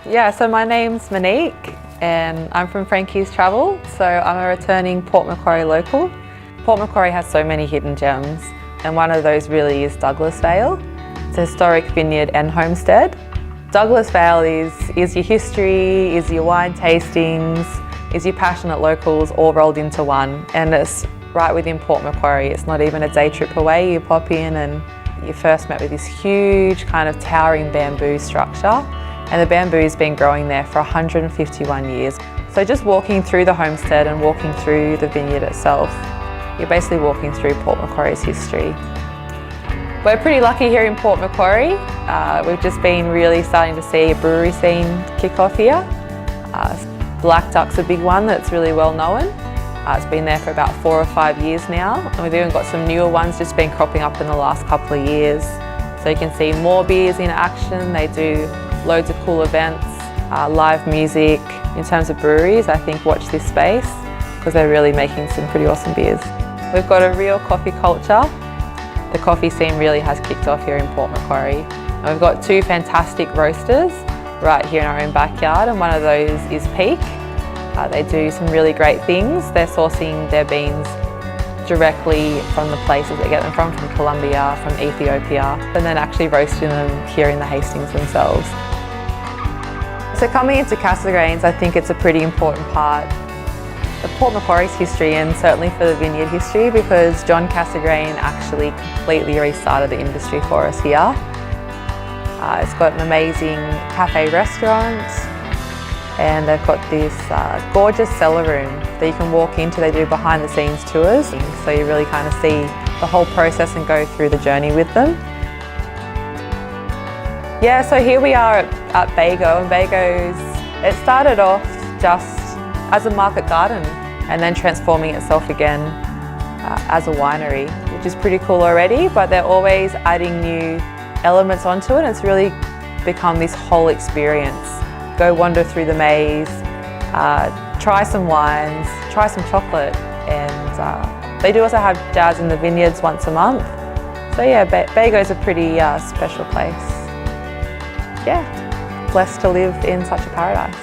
Yeah, so my name's Monique and I'm from Frankies Travel, so I'm a returning Port Macquarie local. Port Macquarie has so many hidden gems and one of those really is Douglas Vale. It's a historic vineyard and homestead. Douglas Vale is your history, is your wine tastings, is your passionate locals all rolled into one, and it's right within Port Macquarie. It's not even a day trip away. You pop in and you're first met with this huge kind of towering bamboo structure, and the bamboo's been growing there for 151 years. So just walking through the homestead and walking through the vineyard itself, you're basically walking through Port Macquarie's history. We're pretty lucky here in Port Macquarie. We've just been really starting to see a brewery scene kick off here. Black Duck's a big one that's really well known. It's been there for about 4 or 5 years now, and we've even got some newer ones just been cropping up in the last couple of years. So you can see more beers in action. They do loads of cool events, live music. In terms of breweries, I think watch this space because they're really making some pretty awesome beers. We've got a real coffee culture. The coffee scene really has kicked off here in Port Macquarie. And we've got 2 fantastic roasters right here in our own backyard, and one of those is Peak. They do some really great things. They're sourcing their beans directly from the places they get them from Colombia, from Ethiopia, and then actually roasting them here in the Hastings themselves. So coming into Cassegrains, I think it's a pretty important part of Port Macquarie's history, and certainly for the vineyard history, because John Cassegrain actually completely restarted the industry for us here. It's got an amazing cafe restaurant, and they've got this gorgeous cellar room that you can walk into. They do behind the scenes tours, so you really kind of see the whole process and go through the journey with them. Yeah, so here we are at Bago, and Bago's, it started off just as a market garden and then transforming itself again as a winery, which is pretty cool already, but they're always adding new elements onto it, and it's really become this whole experience. Go wander through the maze, try some wines, try some chocolate, and they do also have jazz in the vineyards once a month. So yeah, Bago's a pretty special place. Yeah, blessed to live in such a paradise.